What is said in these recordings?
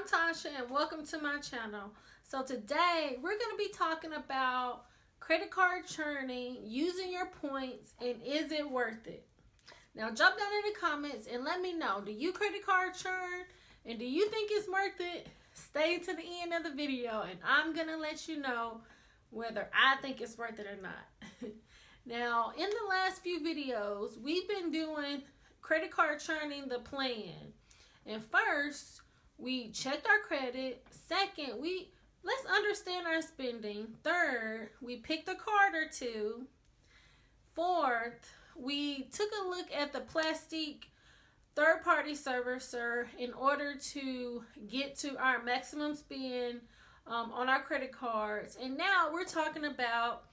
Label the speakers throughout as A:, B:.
A: Tasha and welcome to my channel. So today we're going to be talking about credit card churning, using your points, and is it worth it? Now drop down in the comments and let me know, do you credit card churn and do you think it's worth it? Stay to the end of the video and I'm going to let you know whether I think it's worth it or not. Now in the last few videos we've been doing credit card churning the plan. And first, we checked our credit. Second, let's understand our spending. Third, we picked a card or two. Fourth, we took a look at the Plastiq third-party servicer in order to get to our maximum spend on our credit cards. And now we're talking about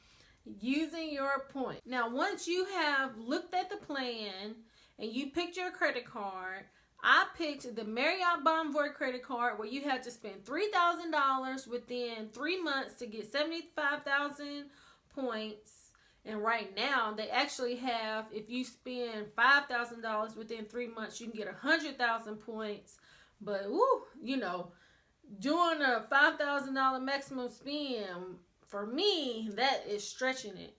A: using your points. Now, once you have looked at the plan and you picked your credit card, I picked the Marriott Bonvoy credit card where you had to spend $3,000 within 3 months to get 75,000 points. And right now, they actually have, if you spend $5,000 within 3 months, you can get 100,000 points. But, woo, you know, doing a $5,000 maximum spend, for me, that is stretching it.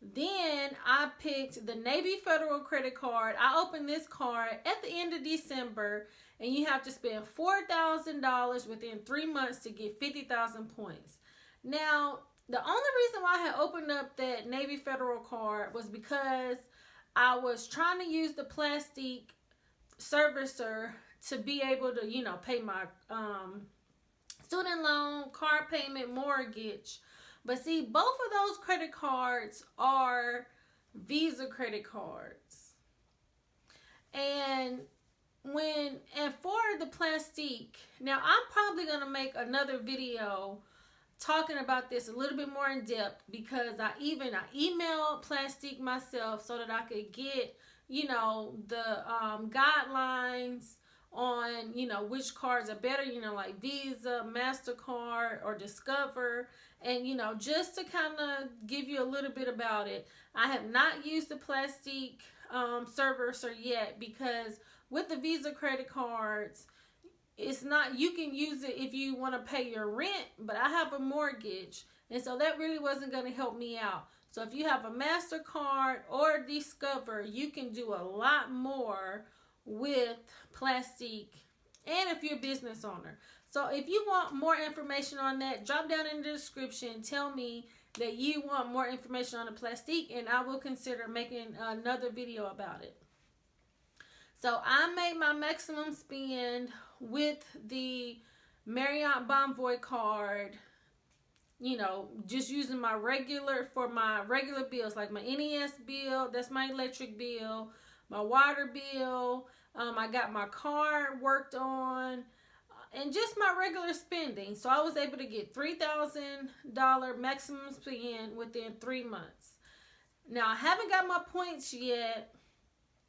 A: Then I picked the Navy Federal credit card. I opened this card at the end of December, and you have to spend $4,000 within 3 months to get 50,000 points. Now, the only reason why I had opened up that Navy Federal card was because I was trying to use the Plastiq servicer to be able to, you know, pay my student loan, car payment, mortgage. But see, both of those credit cards are Visa credit cards. And for the Plastiq, now I'm probably going to make another video talking about this a little bit more in depth, because I emailed Plastiq myself so that I could get, you know, the guidelines on, you know, which cards are better, you know, like Visa, MasterCard, or Discover. And, you know, just to kind of give you a little bit about it, I have not used the Plastiq servicer yet, because with the Visa credit cards, it's not, you can use it if you want to pay your rent, but I have a mortgage, and so that really wasn't going to help me out. So if you have a MasterCard or Discover, you can do a lot more with Plastiq, and if you're a business owner. So if you want more information on that, drop down in the description. Tell me that you want more information on the Plastiq, and I will consider making another video about it. So I made my maximum spend with the Marriott Bonvoy card, you know, just using my regular bills, like my NES bill, that's my electric bill, my water bill, I got my car worked on, and just my regular spending. So I was able to get $3,000 maximum spend within 3 months. Now I haven't got my points yet,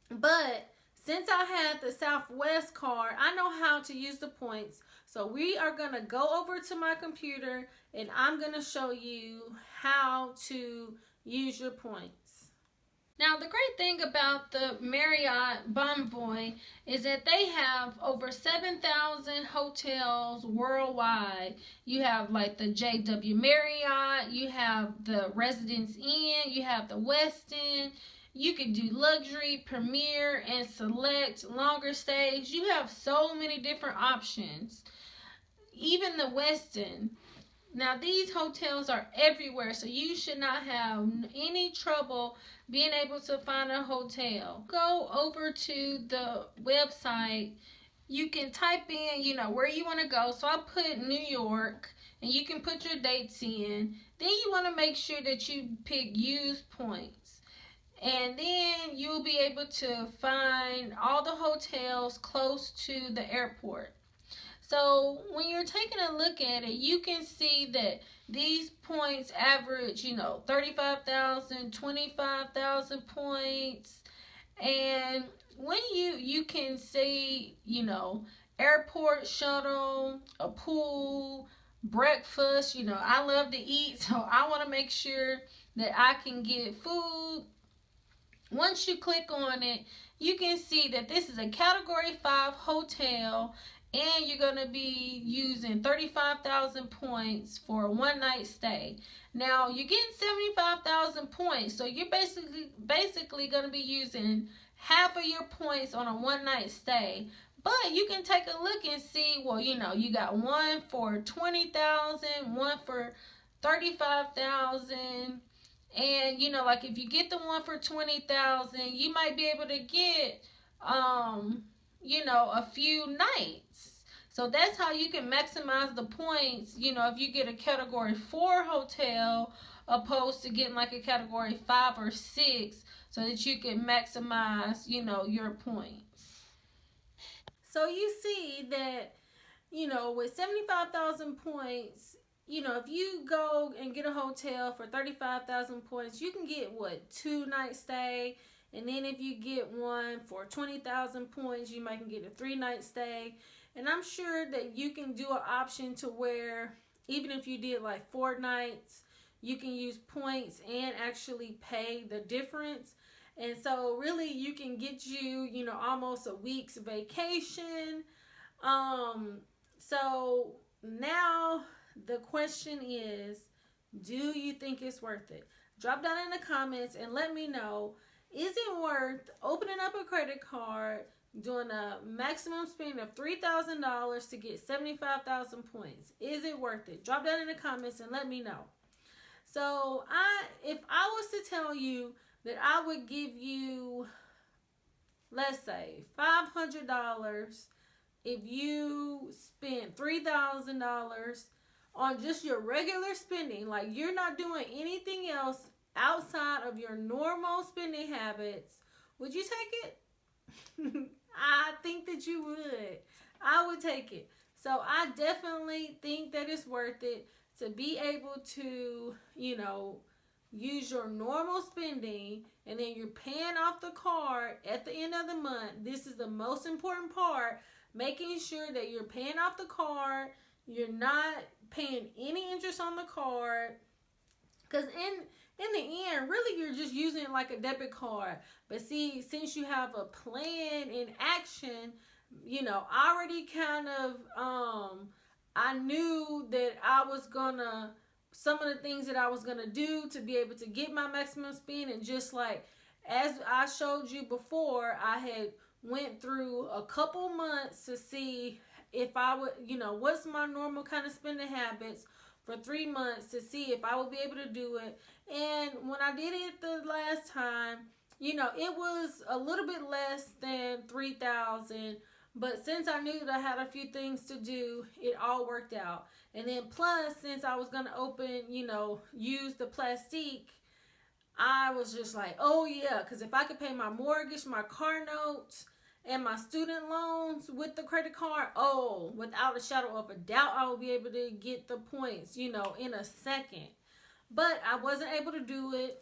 A: but since I had the Southwest card, I know how to use the points. So we are going to go over to my computer and I'm going to show you how to use your points. Now, the great thing about the Marriott Bonvoy is that they have over 7,000 hotels worldwide. You have like the JW Marriott, you have the Residence Inn, you have the Westin. You can do luxury, premier, and select longer stays. You have so many different options. Even the Westin. Now, these hotels are everywhere, so you should not have any trouble being able to find a hotel. Go over to the website. You can type in, you know, where you want to go. So I put New York, and you can put your dates in. Then you want to make sure that you pick use points. And then you'll be able to find all the hotels close to the airport. So when you're taking a look at it, you can see that these points average, you know, 35,000, 25,000 points. And when you can see, you know, airport shuttle, a pool, breakfast, you know, I love to eat, so I want to make sure that I can get food. Once you click on it, you can see that this is a Category 5 hotel and you're going to be using 35,000 points for a one night stay. Now you're getting 75,000 points, so you're basically going to be using half of your points on a one night stay. But you can take a look and see, well, you got one for 20,000, one for 35,000. And like if you get the one for 20,000, you might be able to get a few nights. So that's how you can maximize the points, if you get a category 4 hotel opposed to getting like a category 5 or 6, so that you can maximize, your points. So you see that, with 75,000 points, if you go and get a hotel for 35,000 points, you can get what, 2 night stay. And then if you get one for 20,000 points, you might can get a 3 night stay. And I'm sure that you can do an option to where even if you did like 4 nights, you can use points and actually pay the difference. And so really you can get you, almost a week's vacation. So now the question is, do you think it's worth it? Drop down in the comments and let me know. Is it worth opening up a credit card, doing a maximum spend of $3,000 to get 75,000 points? Is it worth it? Drop down in the comments and let me know. So if I was to tell you that I would give you, let's say, $500 if you spent $3,000 on just your regular spending, like you're not doing anything else outside of your normal spending habits, would you take it? I think that you would. I would take it. So I definitely think that it's worth it to be able to, use your normal spending, and then you're paying off the card at the end of the month. This is the most important part, making sure that you're paying off the card. You're not paying any interest on the card, because in the end, really, you're just using it like a debit card. But see, since you have a plan in action, I already kind of, I knew that I was gonna, some of the things that I was gonna do to be able to get my maximum spend. And just like, as I showed you before, I had went through a couple months to see if I would, what's my normal kind of spending habits for 3 months to see if I would be able to do it. And when I did it the last time, it was a little bit less than 3,000. But since I knew that I had a few things to do, it all worked out. And then plus, since I was going to open, use the Plastiq, I was just like, oh yeah, because if I could pay my mortgage, my car notes, and my student loans with the credit card, oh, without a shadow of a doubt, I will be able to get the points, in a second. But I wasn't able to do it.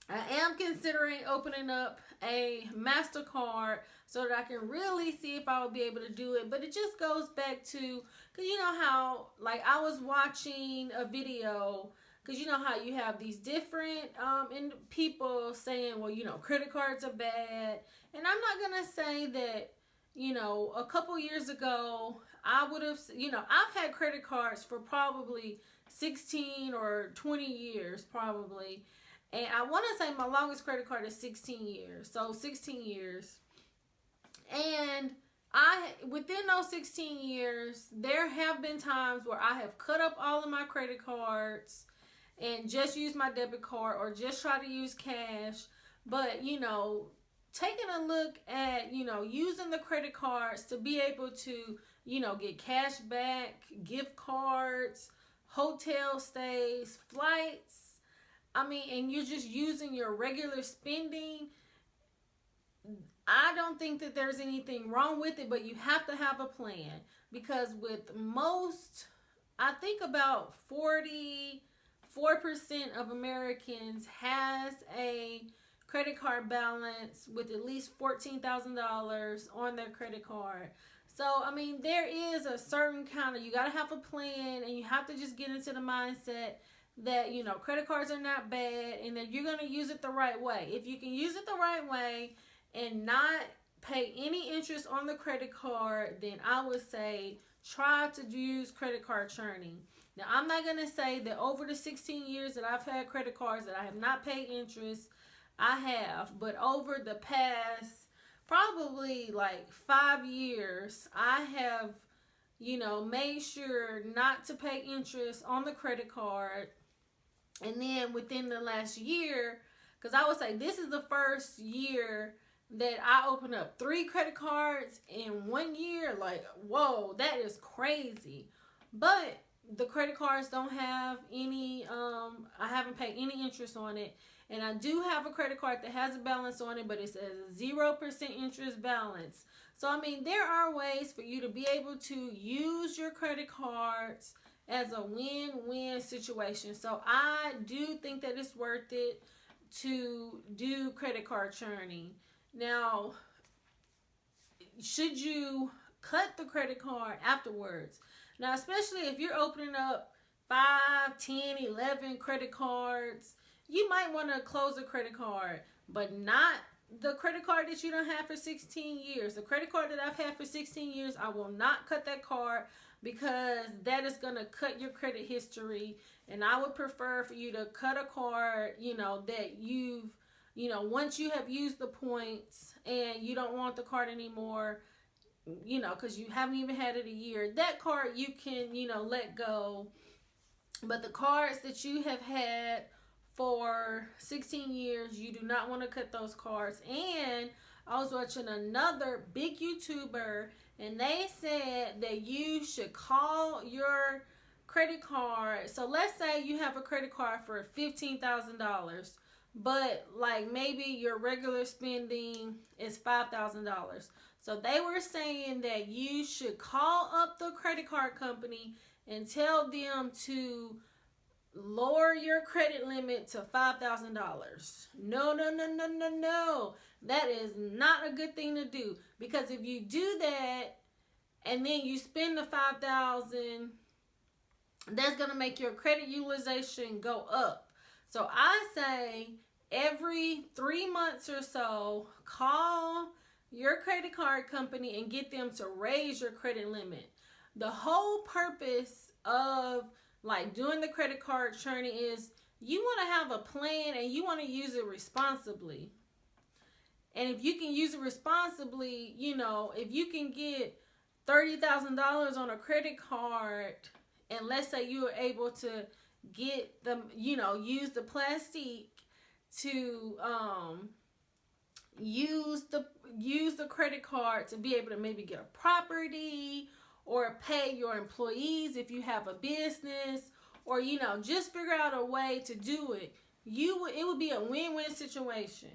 A: I am considering opening up a MasterCard so that I can really see if I will be able to do it. But it just goes back to, because you know how, like, I was watching a video, because you know how you have these different people saying, well, credit cards are bad. And I'm not going to say that, a couple years ago, I would have, I've had credit cards for probably 16 or 20 years, probably. And I want to say my longest credit card is 16 years. So 16 years. And within those 16 years, there have been times where I have cut up all of my credit cards and just use my debit card or just try to use cash. But, taking a look at, using the credit cards to be able to, get cash back, gift cards, hotel stays, flights. And you're just using your regular spending. I don't think that there's anything wrong with it, but you have to have a plan. Because with most, I think about 44% of Americans has a credit card balance with at least $14,000 on their credit card. So, there is a certain kind of, you got to have a plan, and you have to just get into the mindset that, credit cards are not bad, and that you're going to use it the right way. If you can use it the right way and not pay any interest on the credit card, then I would say try to use credit card churning. Now, I'm not going to say that over the 16 years that I've had credit cards that I have not paid interest. I have, but over the past probably like 5 years, I have, made sure not to pay interest on the credit card. And then within the last year, because I would say this is the first year that I opened up 3 credit cards in 1 year. Like, whoa, that is crazy. But the credit cards don't have any, I haven't paid any interest on it. And I do have a credit card that has a balance on it, but it says 0% interest balance. So, I mean, there are ways for you to be able to use your credit cards as a win-win situation. So, I do think that it's worth it to do credit card churning. Now, should you cut the credit card afterwards? Now, especially if you're opening up 5, 10, 11 credit cards, you might want to close a credit card, but not the credit card that you don't have for 16 years. The credit card that I've had for 16 years, I will not cut that card because that is going to cut your credit history. And I would prefer for you to cut a card, that you've, once you have used the points and you don't want the card anymore, because you haven't even had it a year, that card you can, let go. But the cards that you have had for 16 years, you do not want to cut those cards. And I was watching another big YouTuber, and they said that you should call your credit card. So let's say you have a credit card for $15,000, but like maybe your regular spending is $5,000. So they were saying that you should call up the credit card company and tell them to lower your credit limit to $5,000. No. That is not a good thing to do, because if you do that and then you spend the $5,000, that's going to make your credit utilization go up. So I say every 3 months or so, call your credit card company and get them to raise your credit limit. The whole purpose of like doing the credit card churning is you want to have a plan and you want to use it responsibly. And if you can use it responsibly, if you can get $30,000 on a credit card, and let's say you were able to get them, use the Plastiq to use the credit card to be able to maybe get a property, or pay your employees if you have a business, or just figure out a way to do it. It would be a win-win situation.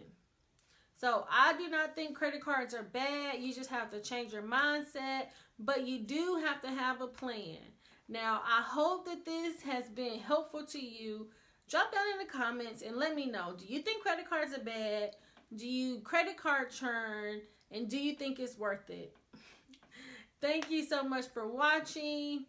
A: So I do not think credit cards are bad. You just have to change your mindset, but you do have to have a plan. Now, I hope that this has been helpful to you. Drop down in the comments and let me know. Do you think credit cards are bad? Do you credit card churn? And do you think it's worth it? Thank you so much for watching.